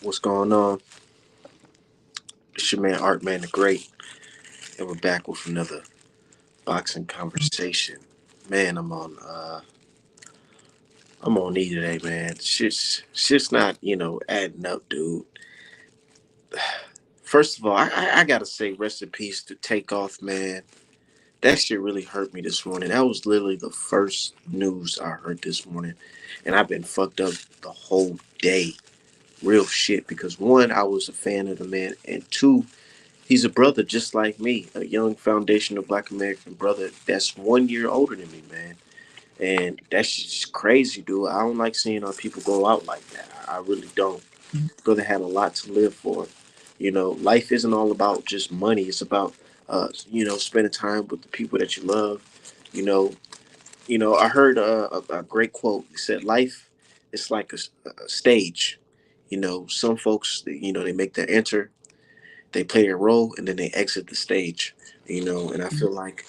What's going on? It's your man Art Man the Great, and we're back with another boxing conversation. Man, I'm on E today, man. Shit's not, adding up, dude. First of all, I gotta say rest in peace to Takeoff, man. That shit really hurt me this morning. That was literally the first news I heard this morning. And I've been fucked up the whole day. Real shit. Because one, I was a fan of the man, and two, he's a brother just like me, a young foundational Black American brother that's 1 year older than me, man. And that's just crazy, dude. I don't like seeing our people go out like that. I really don't. Brother had a lot to live for. Life isn't all about just money. It's about, spending time with the people that you love. You know, I heard a great quote. He said, "Life is like a stage. Some folks, they make their enter, they play their role, and then they exit the stage. And I feel like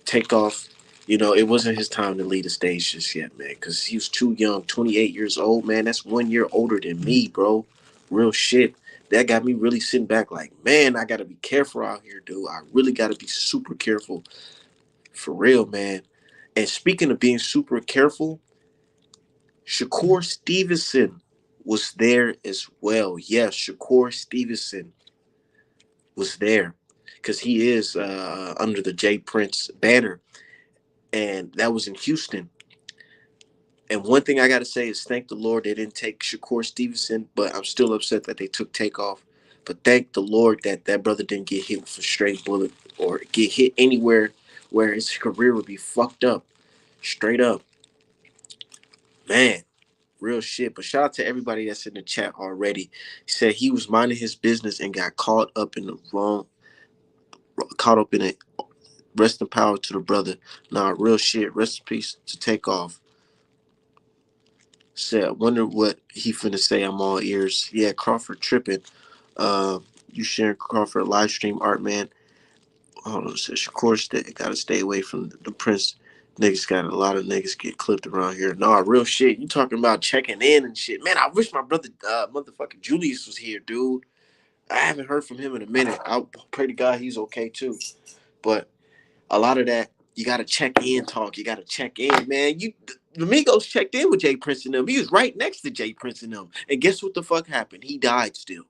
Takeoff, it wasn't his time to lead the stage just yet, man, because he was too young. 28 years old, man. That's 1 year older than me, bro. Real shit. That got me really sitting back like, man, I got to be careful out here, dude. I really got to be super careful. For real, man. And speaking of being super careful, Shakur Stevenson was there as well. Yes, Shakur Stevenson was there because he is under the Jay Prince banner, and that was in Houston. And one thing I got to say is thank the Lord they didn't take Shakur Stevenson, but I'm still upset that they took Takeoff. But thank the Lord that that brother didn't get hit with a straight bullet or get hit anywhere where his career would be fucked up. Straight up. Man, real shit. But shout out to everybody that's in the chat already. He said he was minding his business and got caught up in it. Rest in power to the brother. Nah, real shit. Rest in peace to Takeoff. Said, wonder what he finna say. I'm all ears. Yeah, Crawford tripping. Uh, you sharing Crawford live stream art, man. Hold on, says of course they gotta stay away from the Prince. Niggas got a lot of niggas get clipped around here. Nah, real shit. You talking about checking in and shit. Man, I wish my brother motherfucking Julius was here, dude. I haven't heard from him in a minute. I pray to God he's okay too. But a lot of that, you gotta check in talk. You gotta check in, man. The Migos checked in with Jay Prince and them. He was right next to Jay Prince and them. And guess what the fuck happened? He died still.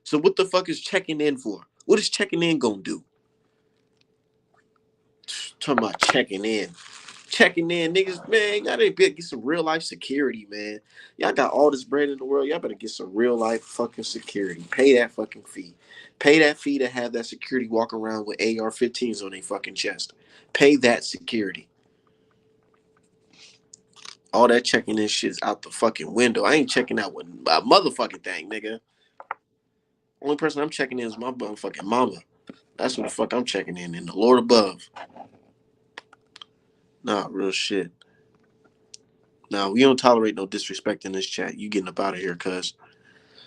So what the fuck is checking in for? What is checking in gonna do? Talking about checking in. Checking in, niggas, man, y'all better get some real life security, man. Y'all got all this bread in the world. Y'all better get some real life fucking security. Pay that fucking fee. Pay that fee to have that security walk around with AR-15s on their fucking chest. Pay that security. All that checking in shit's out the fucking window. I ain't checking out with a motherfucking thing, nigga. Only person I'm checking in is my motherfucking mama. That's what the fuck I'm checking in the Lord above. Nah, real shit. Nah, we don't tolerate no disrespect in this chat. You getting up out of here, cuz.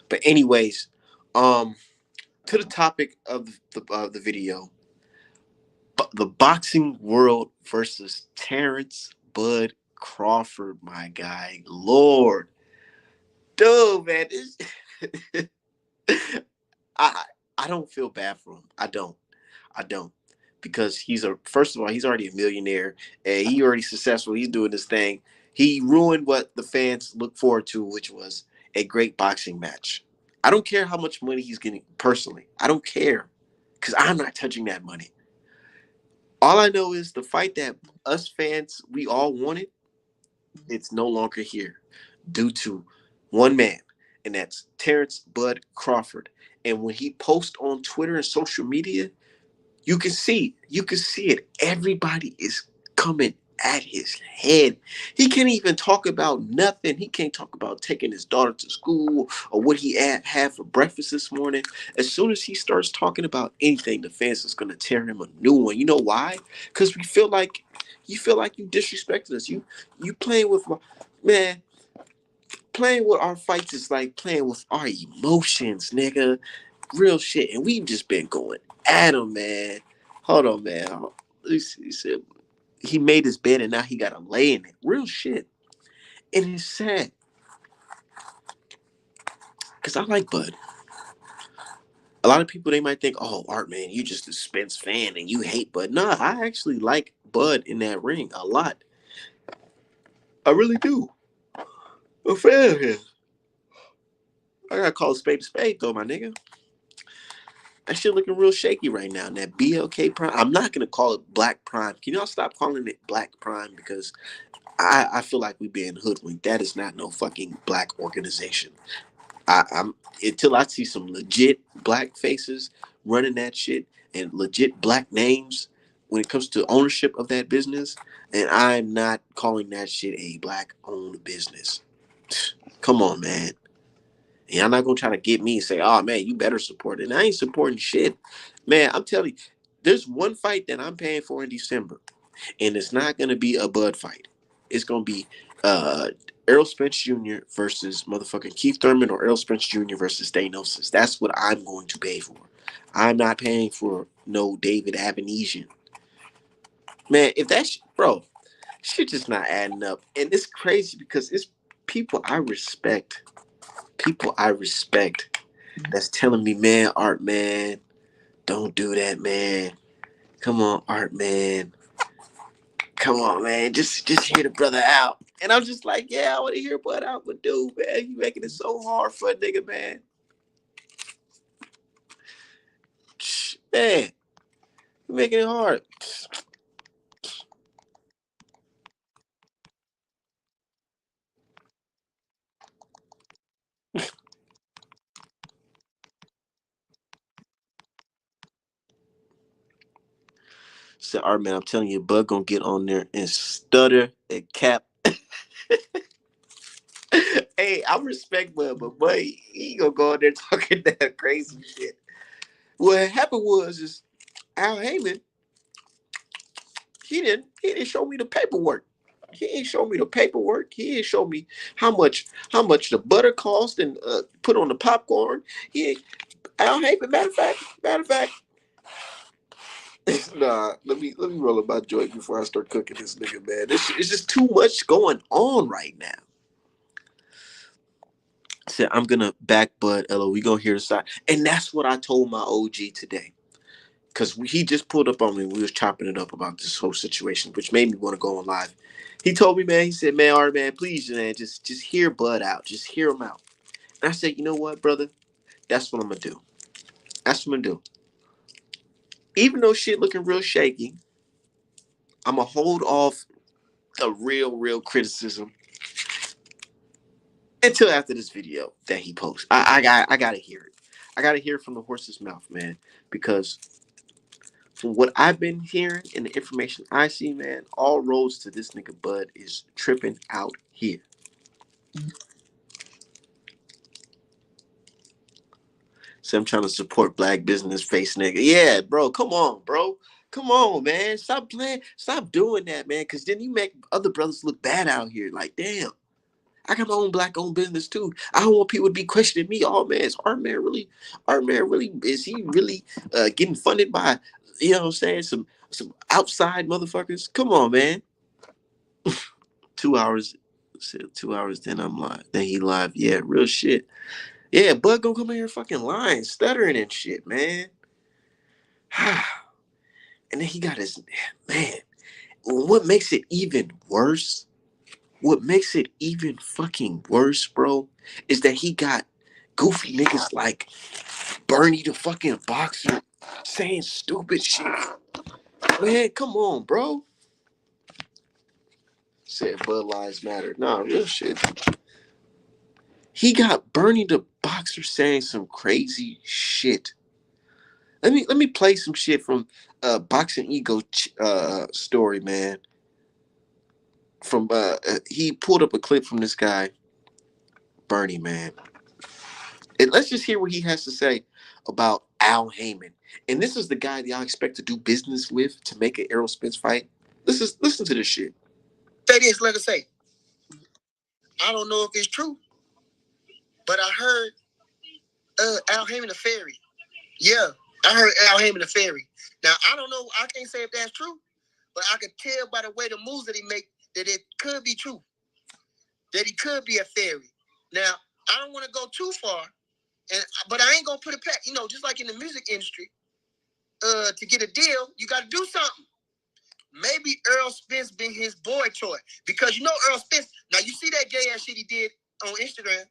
But anyways, um, to the topic of the video, the boxing world versus Terrence Bud Crawford, my guy. Lord, dude, man, this I I don't feel bad for him. I don't. Because he's a first of all, he's already a millionaire and he already successful. He's doing this thing. He ruined what the fans look forward to, which was a great boxing match. I don't care how much money he's getting personally. I don't care. Because I'm not touching that money. All I know is the fight that us fans we all wanted, it's no longer here due to one man, and that's Terrence Bud Crawford. And when he posts on Twitter and social media, you can see it. Everybody is coming at his head. He can't even talk about nothing. He can't talk about taking his daughter to school or what he had for breakfast this morning. As soon as he starts talking about anything, the fans is gonna tear him a new one. You know why? Because we feel like you disrespected us. You playing with my man. Playing with our fights is like playing with our emotions, nigga. Real shit. And we've just been going at him, man. Hold on, man. He said he made his bed and now he got to lay in it. Real shit. And it's sad. because I like Bud. A lot of people, they might think, "Oh, Art Man, you just a Spence fan and you hate Bud." Nah, I actually like Bud in that ring a lot. I really do. A fan of his. I gotta call a spade though, my nigga. That shit looking real shaky right now. And that BLK Prime, I'm not gonna call it Black Prime. Can y'all stop calling it Black Prime? Because I feel like we being hoodwinked. That is not no fucking black organization. I'm until I see some legit black faces running that shit and legit black names when it comes to ownership of that business, and I'm not calling that shit a black owned business. Come on, man. And y'all not gonna try to get me and say, "Oh man, you better support it." And I ain't supporting shit, man. I'm telling you, there's one fight that I'm paying for in December, and it's not gonna be a Bud fight. It's gonna be uh Errol Spence Jr. versus motherfucking Keith Thurman, or Errol Spence Jr. versus Stanosis. That's what I'm going to pay for. I'm not paying for no David Avenesian. Man, if that's bro, shit just not adding up. And it's crazy because it's people I respect. People I respect that's telling me, man, Art man, don't do that, man. Come on, Art man. Come on, man. Just hear the brother out. And I'm just like, yeah, I want to hear Bud out, but dude, man, you making it so hard for a nigga, man. Man, you making it hard. So, Art man, I'm telling you, Bud gonna get on there and stutter and cap. Hey, I respect Bud, but Bud, he gonna go on there talking that crazy shit. What happened was is Al Heyman, he didn't show me the paperwork. He ain't show me the paperwork. He ain't show me how much the butter cost and put on the popcorn. He ain't, Al Heyman. Matter of fact. Nah, let me roll up my joint before I start cooking this nigga, man. It's just too much going on right now. I said I'm gonna back Bud Ella. We gonna hear the side, and that's what I told my OG today. Because he just pulled up on me. We was chopping it up about this whole situation, which made me want to go on live. He told me, man, he said, man, all right, man, please, man, just hear Bud out. Just hear him out. And I said, you know what, brother? That's what I'm going to do. That's what I'm going to do. Even though shit looking real shaky, I'm going to hold off a real criticism until after this video that he posts. I got to hear it. I got to hear it from the horse's mouth, man, because from what I've been hearing and the information I see, man, all roads to this nigga Bud is tripping out here. So I'm trying to support black business face nigga. Yeah, bro, come on, bro. Come on, man. Stop playing. Stop doing that, man. Cause then you make other brothers look bad out here. Like, damn, I got my own black owned business too. I don't want people to be questioning me. Oh man, is Art Man really, is he really getting funded by, you know what I'm saying, some outside motherfuckers? Come on, man. 2 hours, 2 hours, then I'm live. Then he live. Yeah, real shit. Yeah, Bud gonna come in here fucking lying, stuttering and shit, man. And then he got his man. What makes it even worse? What makes it even fucking worse, bro, is that he got goofy niggas like Bernie the fucking boxer saying stupid shit. Man, come on, bro. Said Bud Lives Matter. Nah, real shit. He got Bernie the boxer saying some crazy shit. Let me play some shit from Boxing Ego story, man. From he pulled up a clip from this guy, Bernie, man. And let's just hear what he has to say about Al Heyman. And this is the guy that y'all expect to do business with to make an Errol Spence fight. Listen to this shit. Say this, let us say. I don't know if it's true, but I heard Al Heyman a fairy. Yeah, I heard Al Heyman a fairy. Now I don't know. I can't say if that's true, but I could tell by the way the moves that he make that it could be true. That he could be a fairy. Now I don't want to go too far, But I ain't gonna put it past, just like in the music industry, to get a deal, you got to do something. Maybe Earl Spence been his boy toy, because Earl Spence. Now you see that gay ass shit he did on Instagram,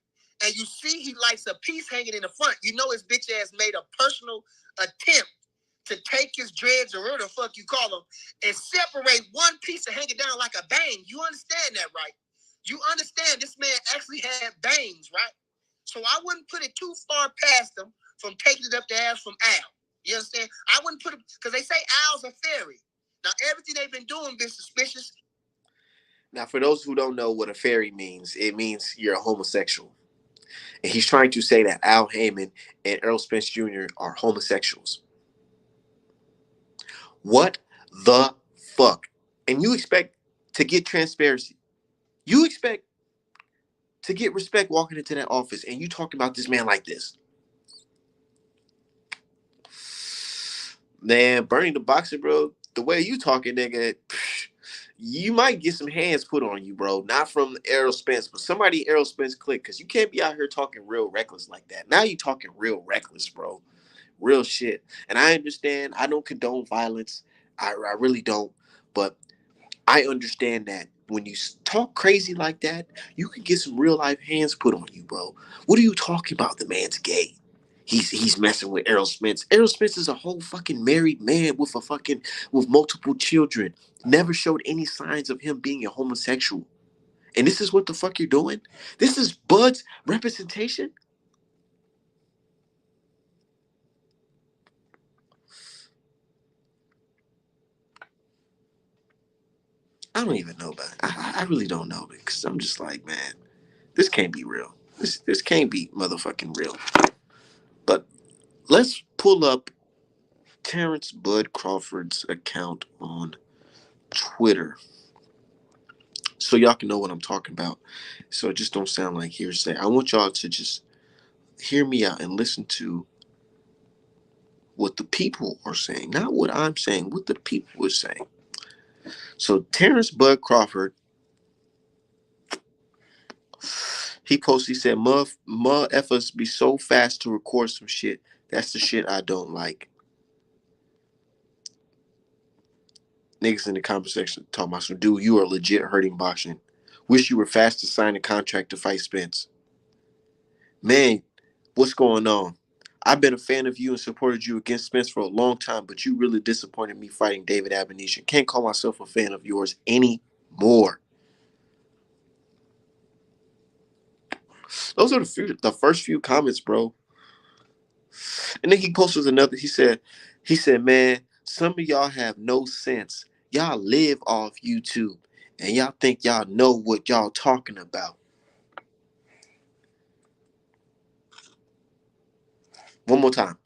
and you see he likes a piece hanging in the front. His bitch ass made a personal attempt to take his dreads, or whatever the fuck you call them, and separate one piece and hang it down like a bang. You understand that, right? You understand this man actually had bangs, right? So I wouldn't put it too far past him from taking it up the ass from Al. You understand? I wouldn't put it, because they say Al's a fairy. Now, everything they've been doing been suspicious. Now, for those who don't know what a fairy means, it means you're a homosexual. And he's trying to say that Al Heyman and Earl Spence Jr. are homosexuals. What the fuck? And you expect to get transparency. You expect to get respect walking into that office, and you talking about this man like this. Man, Bernie the Boxer, bro, the way you talking, nigga, you might get some hands put on you, bro. Not from Errol Spence, but somebody Errol Spence click, because you can't be out here talking real reckless like that. Now you talking real reckless, bro. Real shit. And I understand, I don't condone violence. I really don't. But I understand that when you talk crazy like that, you can get some real life hands put on you, bro. What are you talking about? The man's gay. He's messing with Errol Spence. Errol Spence is a whole fucking married man with multiple children. Never showed any signs of him being a homosexual. And this is what the fuck you're doing? This is Bud's representation? I don't even know, but I really don't know, because I'm just like, man, this can't be real. This can't be motherfucking real. But let's pull up Terrence Bud Crawford's account on Twitter so y'all can know what I'm talking about. So it just don't sound like hearsay. I want y'all to just hear me out and listen to what the people are saying, not what I'm saying, what the people are saying. So Terrence Bud Crawford, he posted, he said, effers be so fast to record some shit. That's the shit I don't like. Niggas in the comment section talking about some dude, you are legit hurting boxing. Wish you were fast to sign a contract to fight Spence. Man, what's going on? I've been a fan of you and supported you against Spence for a long time, but you really disappointed me fighting David Abenesian. Can't call myself a fan of yours anymore. Those are the first few comments, bro. And then he posted another. He said, man, some of y'all have no sense. Y'all live off YouTube, and y'all think y'all know what y'all talking about. One more time.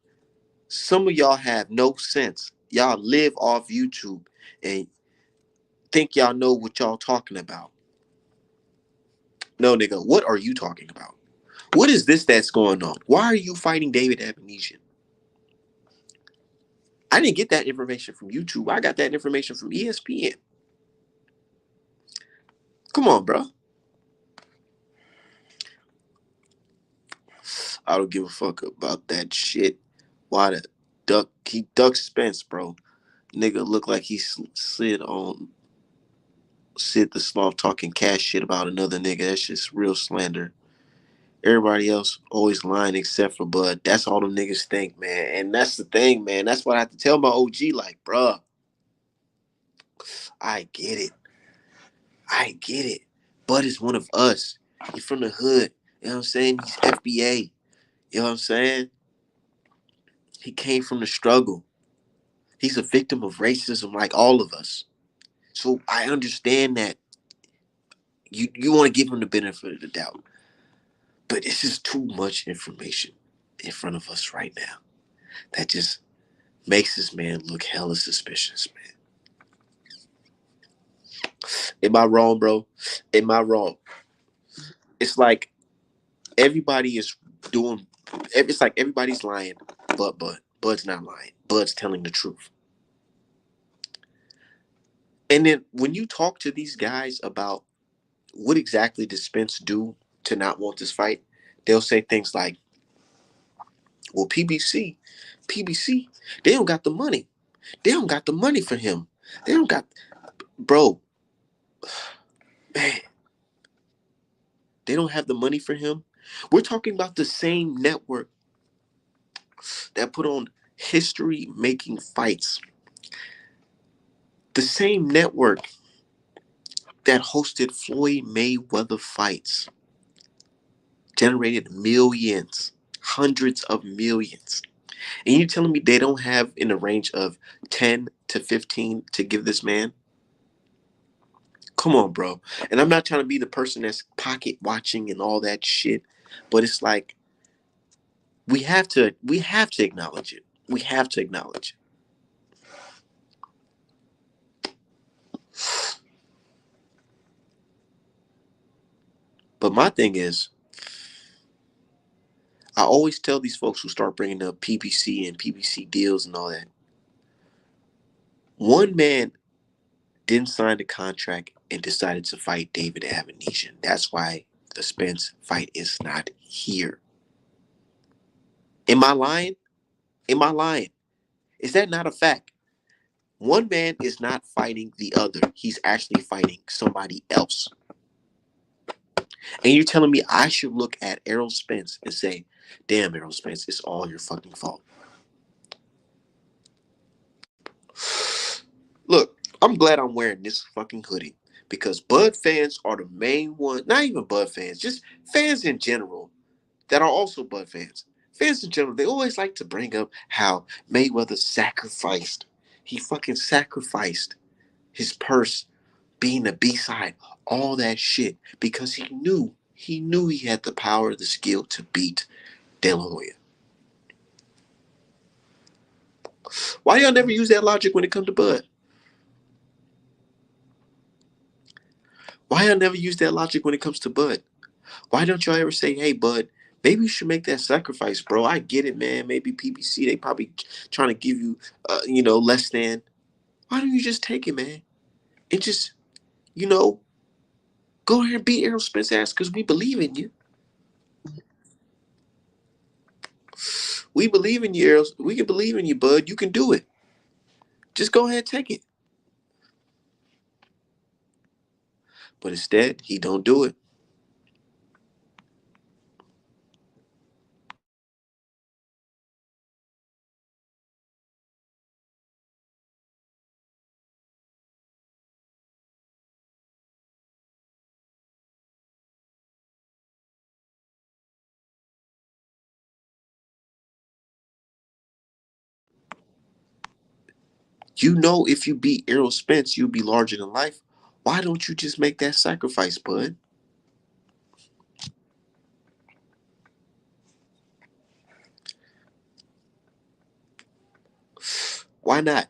Some of y'all have no sense. Y'all live off YouTube and think y'all know what y'all talking about. No, nigga, what are you talking about? What is this that's going on? Why are you fighting David Abenesian? I didn't get that information from YouTube. I got that information from ESPN. Come on, bro. I don't give a fuck about that shit. Why the he ducked Spence, bro. Nigga looked like he slid on Sid the Sloth talking cash shit about another nigga. That's just real slander. Everybody else always lying except for Bud. That's all them niggas think, man. And that's the thing, man. That's what I have to tell my OG, like, bruh, I get it. I get it. Bud is one of us. He's from the hood. You know what I'm saying? He's FBA. You know what I'm saying? He came from the struggle. He's a victim of racism like all of us. So I understand that you want to give him the benefit of the doubt. But it's just too much information in front of us right now. That just makes this man look hella suspicious, man. Am I wrong, bro? Am I wrong? It's like everybody is doing. It's like everybody's lying, but Bud's not lying. Bud's telling the truth. And then when you talk to these guys about what exactly did Spence do to not want this fight, they'll say things like, Well, PBC, they don't got the money. They don't got the money for him. They don't got, bro, man, they don't have the money for him. We're talking about the same network that put on history making fights, the same network that hosted Floyd Mayweather fights, generated millions, hundreds of millions. And you telling me they don't have in the range of 10 to 15 to give this man? Come on, bro. And I'm not trying to be the person that's pocket watching and all that shit, but it's like we have to acknowledge it. We have to acknowledge it. But my thing is, I always tell these folks who start bringing up PBC and PBC deals and all that. One man didn't sign the contract and decided to fight David Avenesian. That's why the Spence fight is not here. Am I lying? Am I lying? Is that not a fact? One man is not fighting the other. He's actually fighting somebody else. And you're telling me I should look at Errol Spence and say, damn, Errol Spence, it's all your fucking fault. Look, I'm glad I'm wearing this fucking hoodie because Bud fans are the main one. Not even Bud fans, just fans in general that are also Bud fans. Fans in general, they always like to bring up how Mayweather sacrificed. He fucking sacrificed his purse, being the B side, all that shit, because he knew he had the power, the skill to beat De La Hoya. Why y'all never use that logic when it comes to Bud? Why y'all never use that logic when it comes to Bud? Why don't y'all ever say, hey, Bud, maybe you should make that sacrifice, bro? I get it, man. Maybe PBC, they probably trying to give you, less than. Why don't you just take it, man? And just, you know, go ahead and beat Errol Spence ass because we believe in you. We believe in you, Errol. We can believe in you, Bud. You can do it. Just go ahead and take it. But instead, he don't do it. You know, if you beat Errol Spence, you'll be larger than life. Why don't you just make that sacrifice, Bud? Why not?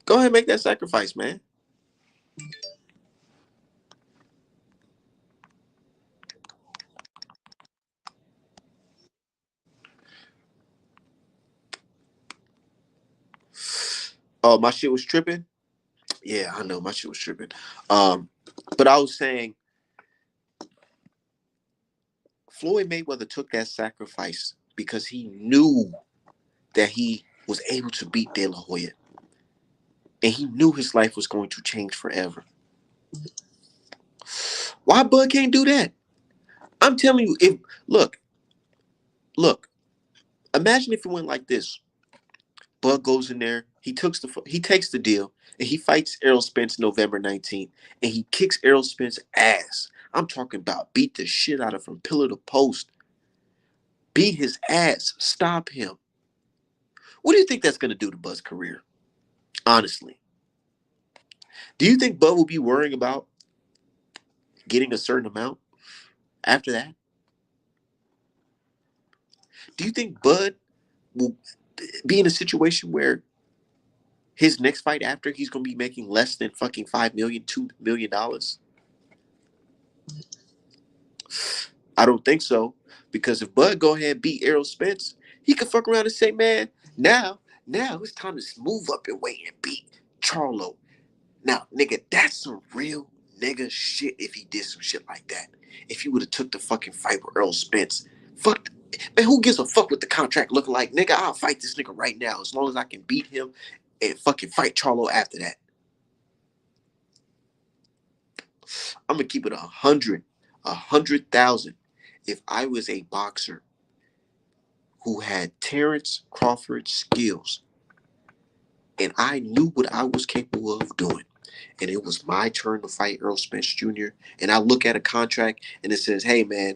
Go ahead and make that sacrifice, man. Oh, my shit was tripping. Yeah, I know my shit was tripping. Um, but I was saying Floyd Mayweather took that sacrifice because he knew that he was able to beat De La Hoya, and he knew his life was going to change forever. Why Bud can't do that? I'm telling you, if look, look, imagine if it went like this. Bud goes in there, he takes the deal, and he fights Errol Spence November 19th, and he kicks Errol Spence's ass. I'm talking about beat the shit out of him, pillar to post, beat his ass, stop him. What do you think that's gonna do to Bud's career? Honestly, do you think Bud will be worrying about getting a certain amount after that? Do you think Bud will be in a situation where his next fight after he's gonna be making less than fucking 5 million, $2 million? I don't think so. Because if Bud go ahead and beat Errol Spence, he could fuck around and say, man, now it's time to move up and wait and beat Charlo. Now, nigga, that's some real nigga shit if he did some shit like that. If he would have took the fucking fight with Errol Spence Fuck, man, who gives a fuck what the contract looking like? Nigga, I'll fight this nigga right now as long as I can beat him and fucking fight Charlo after that. I'm gonna keep it 100,000. If I was a boxer who had Terrence Crawford skills and I knew what I was capable of doing, and it was my turn to fight Earl Spence Jr., and I look at a contract and it says, hey man,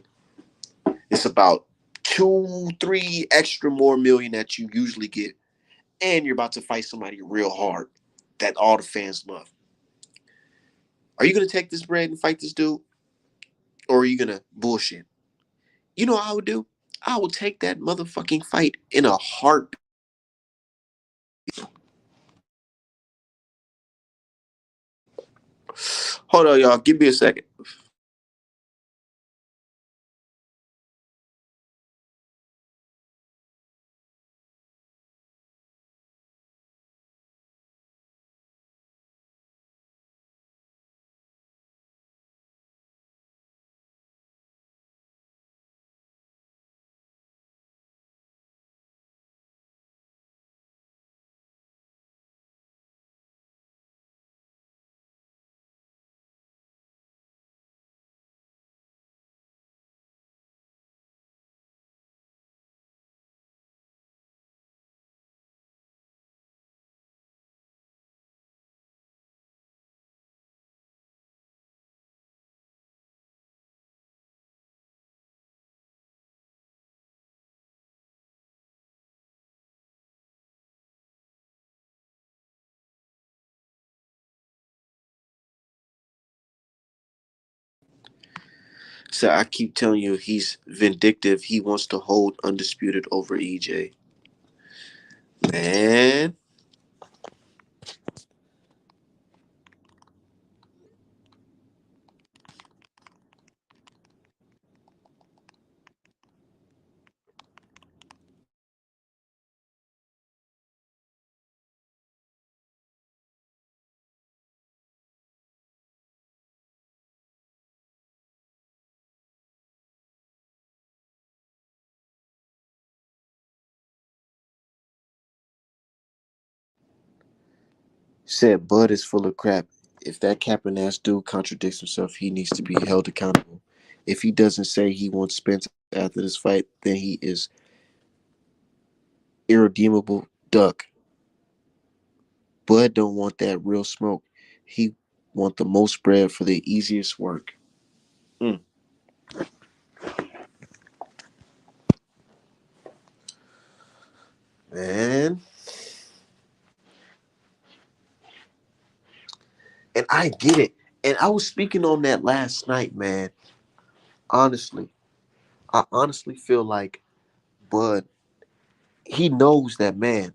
it's about 2, 3 extra more million that you usually get, and you're about to fight somebody real hard that all the fans love. Are you gonna take this bread and fight this dude? Or are you gonna bullshit? You know what I would do? I would take that motherfucking fight in a heartbeat. Hold on, y'all. Give me a second. So I keep telling you, he's vindictive. He wants to hold undisputed over EJ. Man, said Bud is full of crap. If that capping ass dude contradicts himself, he needs to be held accountable. If he doesn't say he wants Spence after this fight, then he is irredeemable duck. Bud don't want that real smoke. He want the most bread for the easiest work. Mm, man. And I get it. And I was speaking on that last night, man. Honestly, I honestly feel like Bud, he knows that, man.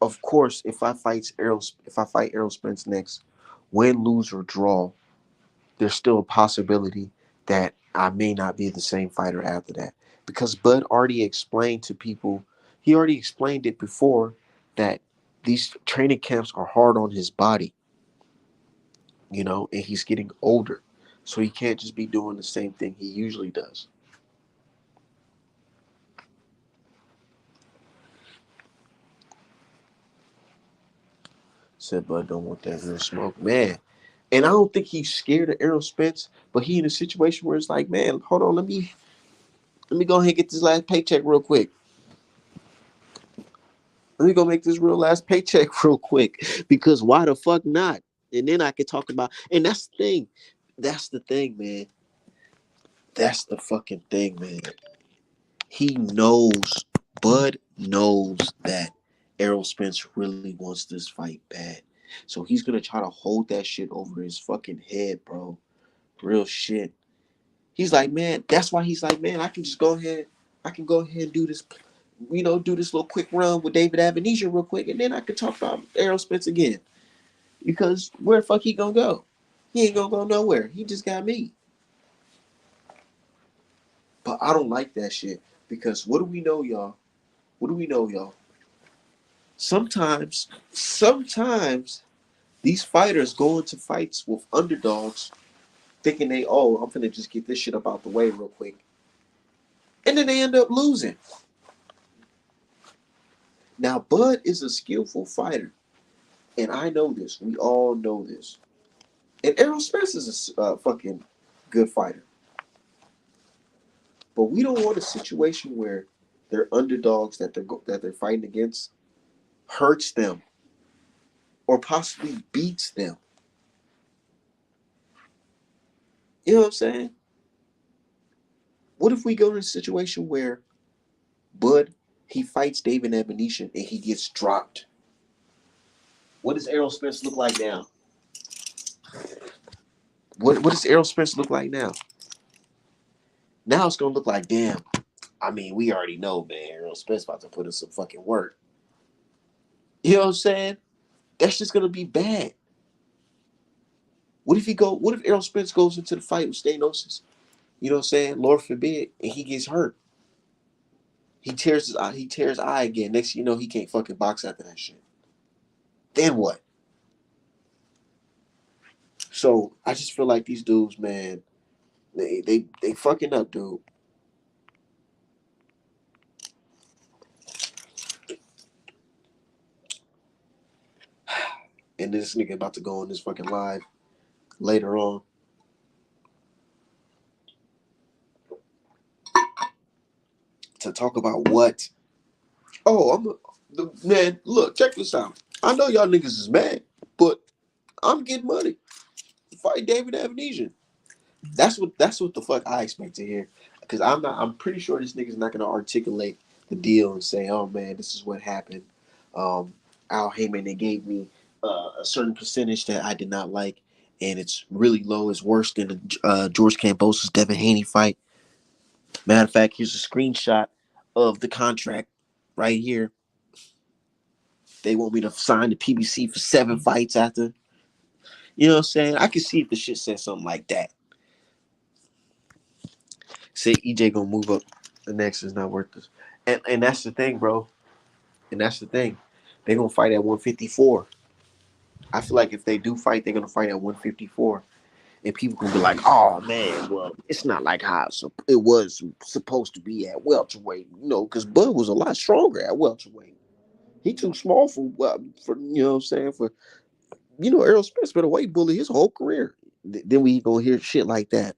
Of course, if I fight Errol Spence next, win, lose, or draw, there's still a possibility that I may not be the same fighter after that. Because Bud already explained to people, he already explained it before that these training camps are hard on his body, and he's getting older. So he can't just be doing the same thing he usually does. Said Bud don't want that real smoke. Man. And I don't think he's scared of Errol Spence, but he in a situation where it's like, man, hold on, let me go ahead and get this last paycheck real quick. Let me go make this real last paycheck real quick. Because why the fuck not? And then I could talk about, and that's the thing. That's the thing, man. That's the fucking thing, man. He knows, Bud knows that Errol Spence really wants this fight bad. So he's gonna try to hold that shit over his fucking head, bro. Real shit. He's like, man, that's why he's like, man, I can go ahead and do this, do this little quick run with David Avanesha real quick, and then I can talk about Errol Spence again. Because where the fuck he gonna go? He ain't gonna go nowhere. He just got me. But I don't like that shit. Because what do we know, y'all? What do we know, y'all? Sometimes these fighters go into fights with underdogs thinking I'm finna just get this shit up out the way real quick. and then they end up losing. Now, Bud is a skillful fighter, and I know this. We all know this. And Errol Spence is a fucking good fighter. But we don't want a situation where their underdogs that they're fighting against hurts them or possibly beats them. You know what I'm saying? What if we go to a situation where Bud he fights David Ebonetian and he gets dropped? What does Errol Spence look like now? What does Errol Spence look like now? Now it's gonna look like damn. I mean, we already know, man. Errol Spence about to put in some fucking work. You know what I'm saying? That's just gonna be bad. What if he go? What if Errol Spence goes into the fight with Stanosis? You know what I'm saying? Lord forbid, and he gets hurt. He tears his eye. He tears eye again. Next, you know, he can't fucking box after that shit. Then what? So I just feel like these dudes, man, they fucking up, dude. And this nigga about to go on this fucking live later on to talk about what? Oh, man. Look, check this out. I know y'all niggas is mad, but I'm getting money to fight David Avenesian. That's what the fuck I expect to hear. Because I'm pretty sure this nigga's not gonna articulate the deal and say, oh man, this is what happened. Um, Al Heyman, they gave me a certain percentage that I did not like, and it's really low. It's worse than the George Kambosos Devin Haney fight. Matter of fact, here's a screenshot of the contract right here. They want me to sign the PBC for 7 fights after. You know what I'm saying? I can see if the shit said something like that. Say EJ gonna move up. The next is not worth this. And that's the thing, bro. And that's the thing. They're gonna fight at 154. I feel like if they do fight, they're gonna fight at 154. And people gonna be like, oh man, well, it's not like how it was supposed to be at welterweight, you know, because Bud was a lot stronger at welterweight. He too small for you know what I'm saying, for Errol Spence been a weight bully his whole career. Then we gonna hear shit like that.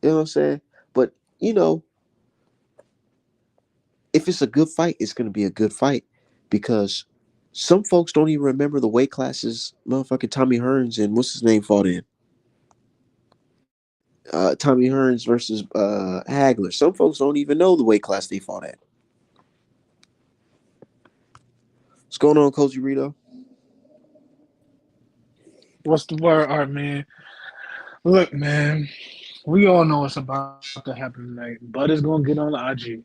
You know what I'm saying? But you know, if it's a good fight, it's going to be a good fight because some folks don't even remember the weight classes motherfucking Tommy Hearns and what's his name fought in. Tommy Hearns versus Hagler. Some folks don't even know the weight class they fought at. What's going on, Coach Rito? What's the word, Art man? Look, man, we all know what's about to happen tonight. Bud is gonna get on the IG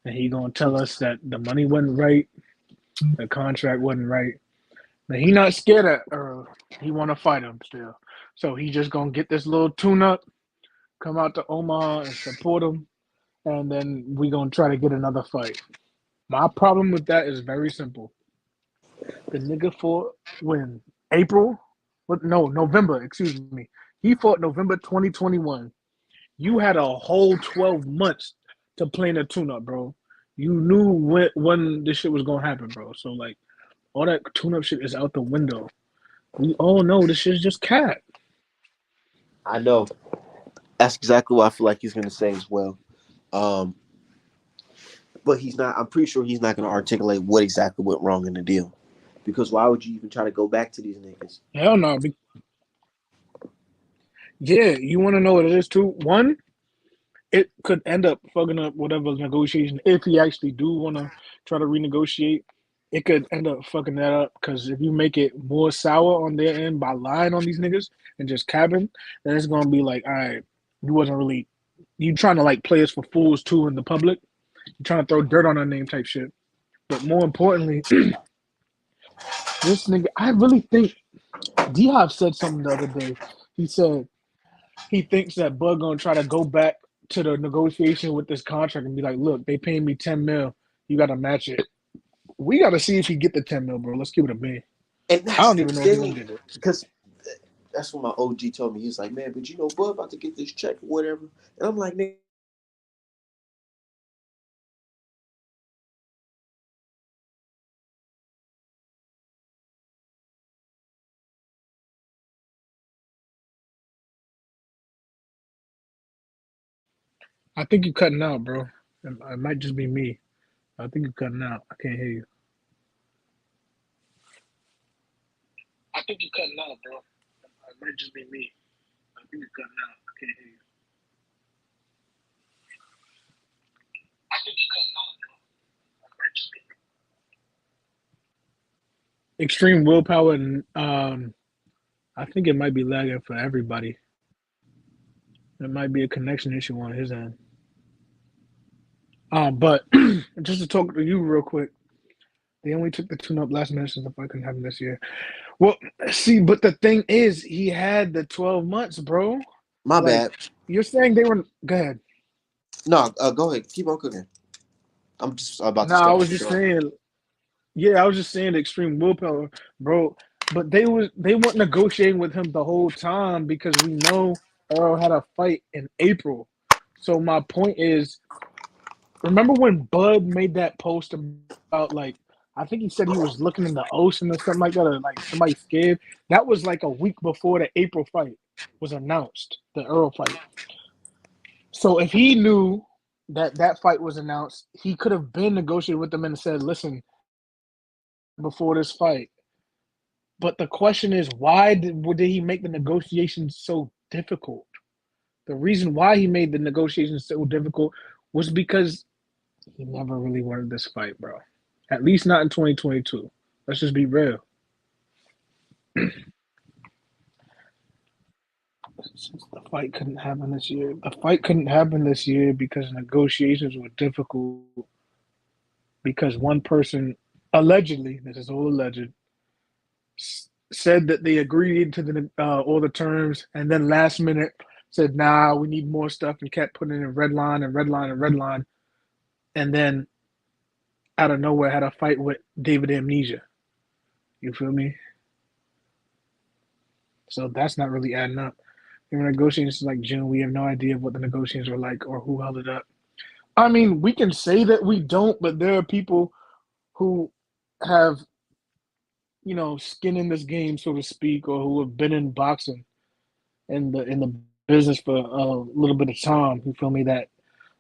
and he gonna tell us that the money wasn't right, the contract wasn't right. Now he not scared of Earl. He wanna fight him still. So he just gonna get this little tune up, come out to Omaha and support him, and then we gonna try to get another fight. My problem with that is very simple. The nigga fought when April? What? No, November. Excuse me. He fought November 2021. You had a whole 12 months to plan a tune up, bro. You knew when this shit was gonna happen, bro. So like all that tune up shit is out the window. We all know this shit's just cat. I know. That's exactly what I feel like he's going to say as well. Um, but he's not. I'm pretty sure he's not going to articulate what exactly went wrong in the deal. Because why would you even try to go back to these niggas? Hell no. Yeah, you wanna know what it is too? One, it could end up fucking up whatever negotiation if he actually do wanna try to renegotiate. It could end up fucking that up because if you make it more sour on their end by lying on these niggas and just capping, then it's gonna be like, all right, you wasn't really you trying to like play us for fools too in the public. You trying to throw dirt on our name type shit. But more importantly, this nigga, I really think D Hop said something the other day. He said he thinks that Bud gonna try to go back to the negotiation with this contract and be like, look, they paying me 10 mil, you gotta match it. We gotta see if he get the 10 mil, bro. Let's give it a B. And I that's don't the even know if he gonna thing. get it. Because that's what my OG told me. He's like, man, but Bud about to get this check or whatever. And I'm like, nigga, I think you're cutting out, bro. It might just be me. I think you're cutting out. I can't hear you. I think you're cutting out, bro. It might just be me. I think you're cutting out. I can't hear you. I think you're cutting out, bro. It might just be me. Extreme willpower, and I think it might be lagging for everybody. It might be a connection issue on his end. But just to talk to you real quick, they only took the tune-up last minute since the fight couldn't happen this year. Well, see, but the thing is, he had the 12 months, bro. My bad. You're saying they were. Go ahead. No, go ahead. Keep on cooking. I'm just about to No, start. I was just saying. Yeah, I was just saying the extreme willpower, bro. But they weren't negotiating with him the whole time because we know Earl had a fight in April. So my point is, remember when Bud made that post about I think he said he was looking in the ocean or something like that, or like somebody scared. That was like a week before the April fight was announced, the Earl fight. So if he knew that fight was announced, he could have been negotiated with them and said, "Listen, before this fight." But the question is, why did he make the negotiations so difficult? The reason why he made the negotiations so difficult was because he never really wanted this fight, bro. At least not in 2022. Let's just be real. Since the fight couldn't happen this year. The fight couldn't happen this year because negotiations were difficult. Because one person, allegedly, this is all alleged, said that they agreed to all the terms, and then last minute said, "Nah, we need more stuff," and kept putting in red line and red line and red line, and then out of nowhere had a fight with David Amnesia. You feel me? So that's not really adding up. They were negotiations like June. We have no idea what the negotiations were like or who held it up. I mean, we can say that we don't, but there are people who have, skin in this game, so to speak, or who have been in boxing in the business for a little bit of time. You feel me? That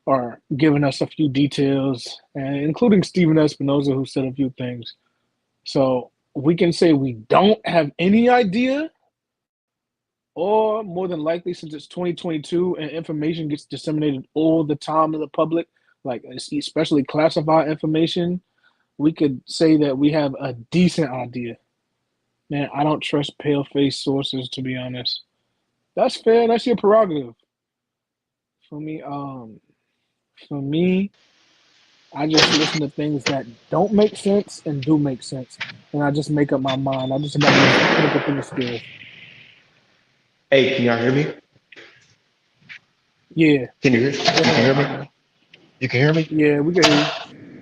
are giving us a few details, and including Steven Espinoza, who said a few things. So we can say we don't have any idea, or more than likely, since it's 2022 and information gets disseminated all the time to the public, like especially classified information, we could say that we have a decent idea. Man, I don't trust pale-faced sources, to be honest. That's fair. That's your prerogative. For me, I just listen to things that don't make sense and do make sense, and I just make up my mind. I just got those critical thinking skills. Hey, can y'all hear me? Yeah. Can you hear? You Go can ahead, hear me? partner. You can hear me? Yeah, we can hear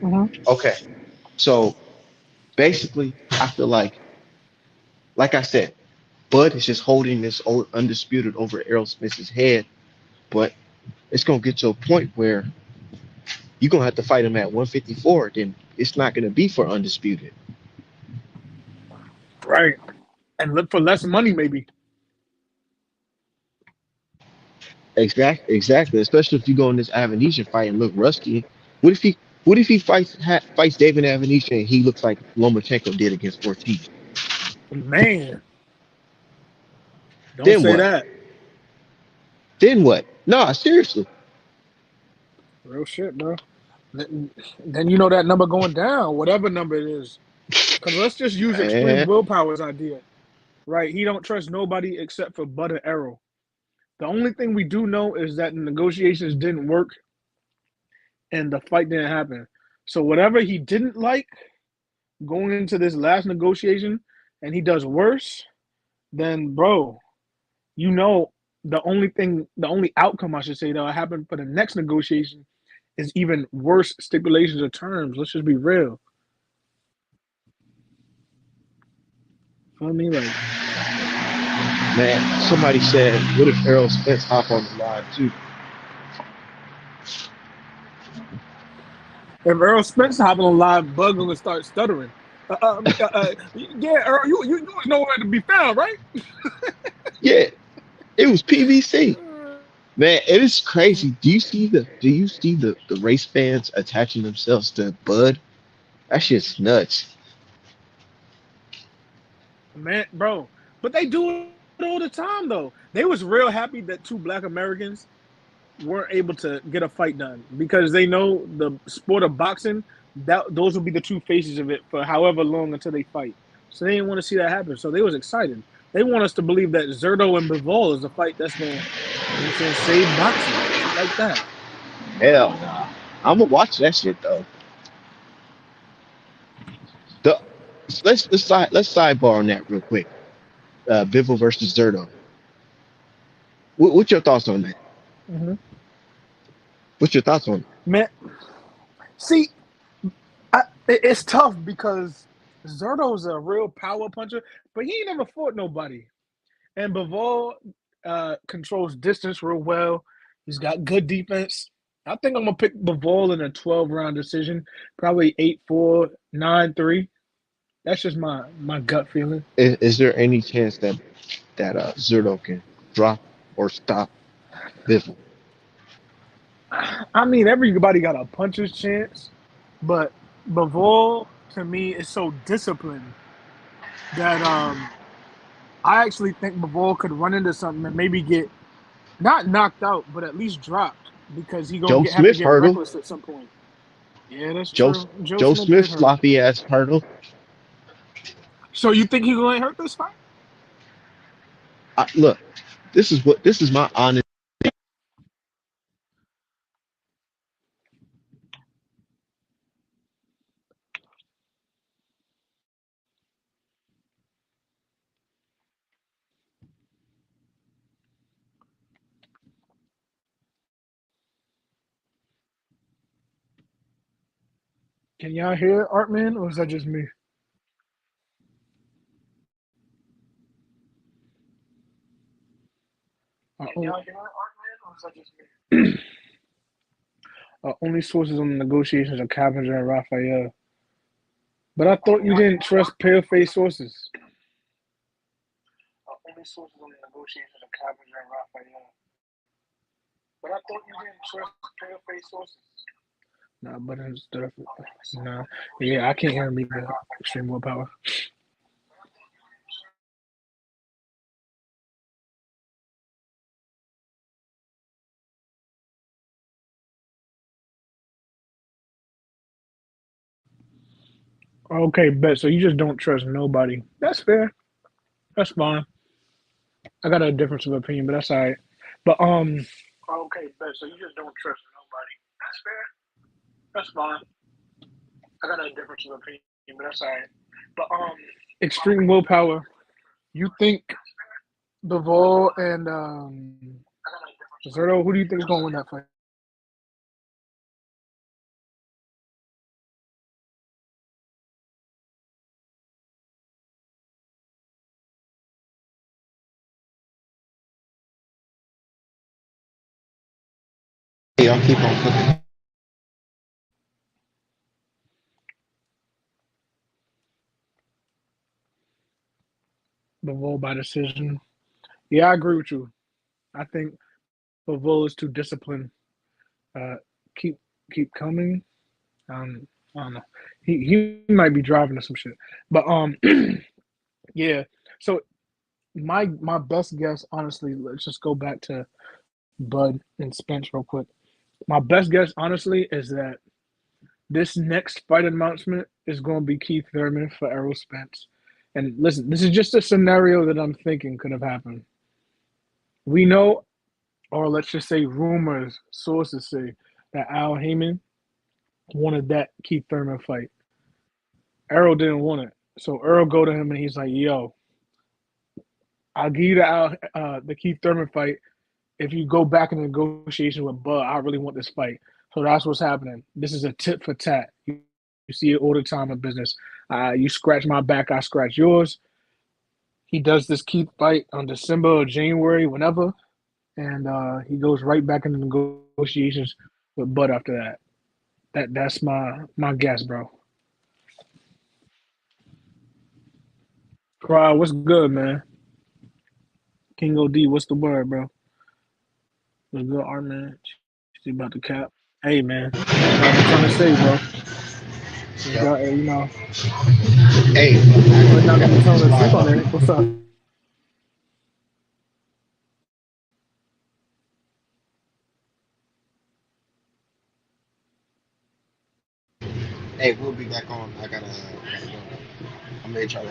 you. Okay. So basically, I feel like I said, Bud is just holding this old undisputed over Errol Spence's head, but it's gonna get to a point where you're gonna have to fight him at 154. Then it's not gonna be for undisputed. Right. And look for less money, maybe. Exactly. Especially if you go in this Avanesha fight and look rusty. What if he? What if he fights David Avanesha and he looks like Lomachenko did against Ortiz? Man, don't Then say what? that. Then what? Nah, seriously. Real shit, bro. Then you know that number going down, whatever number it is. Because let's just use extreme Man, willpower's idea, right? He don't trust nobody except for Bud and Arrow. The only thing we do know is that the negotiations didn't work and the fight didn't happen. So whatever he didn't like going into this last negotiation and he does worse, then bro, the only outcome I should say that'll happen for the next negotiation is even worse stipulations or terms. Let's just be real. Feel me? Like, man. Somebody said, what if Errol Spence hop on the line too? if Earl Spence hopping on live, Bug gonna start stuttering. Yeah, Earl, you was nowhere to be found, right? Yeah, it was PVC. Man, it is crazy. Do you see the race fans attaching themselves to Bud? That shit's nuts. Man, bro. But they do it all the time though. They was real happy that two black Americans weren't able to get a fight done because they know the sport of boxing, that those will be the two faces of it for however long until they fight. So they didn't want to see that happen. So they was excited. They want us to believe that Zerto and Bivol is a fight that's going, you know what I'm saying, save boxing, shit like that. Hell nah. I'm gonna watch that shit though. The, let's sidebar on that real quick. Bivol versus Zerto. What's your thoughts on that? Hmm. What's your thoughts on it? Man, see, it's tough because Zerto's a real power puncher, but he ain't never fought nobody. And Bivol controls distance real well. He's got good defense. I think I'm gonna pick Bivol in a 12-round decision, probably 8-4, 9-3. That's just my gut feeling. Is there any chance that Zerto can drop or stop Bivol? I mean, everybody got a puncher's chance, but Bivol to me is so disciplined that I actually think Bivol could run into something and maybe get not knocked out, but at least dropped because he gonna Joe have to Smith get hurdle. reckless at some point. Yeah, that's Joe true. Joe Joe Smith Smith did hurt. sloppy ass hurdle. So you think he's gonna hurt this fight? Look, this is my honest. Can y'all hear Artman, or is that just me? Can y'all hear Artman, or is that just me? Only sources on the negotiations are Cavender and Raphael. But I thought you didn't trust pale-faced sources. Only sources on the negotiations are Cavender and Raphael. But I thought you didn't trust pale-faced sources. Nah, but it's different. Nah, yeah, I can't hear me. Extreme willpower. Okay, bet. So you just don't trust nobody. That's fair. That's fine. I got a difference of opinion, but that's all right. But okay, bet. So you just don't trust nobody. That's fair. That's fine. I got a difference of opinion, but that's all right. But extreme willpower. You think Bivol and Zerto? Who do you think is gonna win that fight? Y'all keep on cooking. Bivol by decision. Yeah, I agree with you. I think Bivol is too disciplined. Uh, keep keep coming. I don't know. He might be driving or some shit. But yeah. So my best guess, honestly, let's just go back to Bud and Spence real quick. My best guess, honestly, is that this next fight announcement is going to be Keith Thurman for Errol Spence. And listen, this is just a scenario that I'm thinking could have happened. We know, or let's just say rumors, sources say that Al Heyman wanted that Keith Thurman fight. Errol didn't want it. So Earl go to him and he's like, yo, I'll give you the Keith Thurman fight if you go back in the negotiation with Bud. I really want this fight. So that's what's happening. This is a tit for tat. You see it all the time in business. You scratch my back, I scratch yours. He does this Keith fight on December or January, whenever, and he goes right back into negotiations with Bud after that. That's my guess, bro. Cry, what's good, man? King OD, what's the word, bro? The good art, man. She about to cap. Hey, man. That's what I be trying to say, bro. You Yep. got, Hey, we're I not gonna gotta be get telling this the truth live on up. it. What's up? Hey, we'll be back on. I gotta go. I'm gonna hit y'all.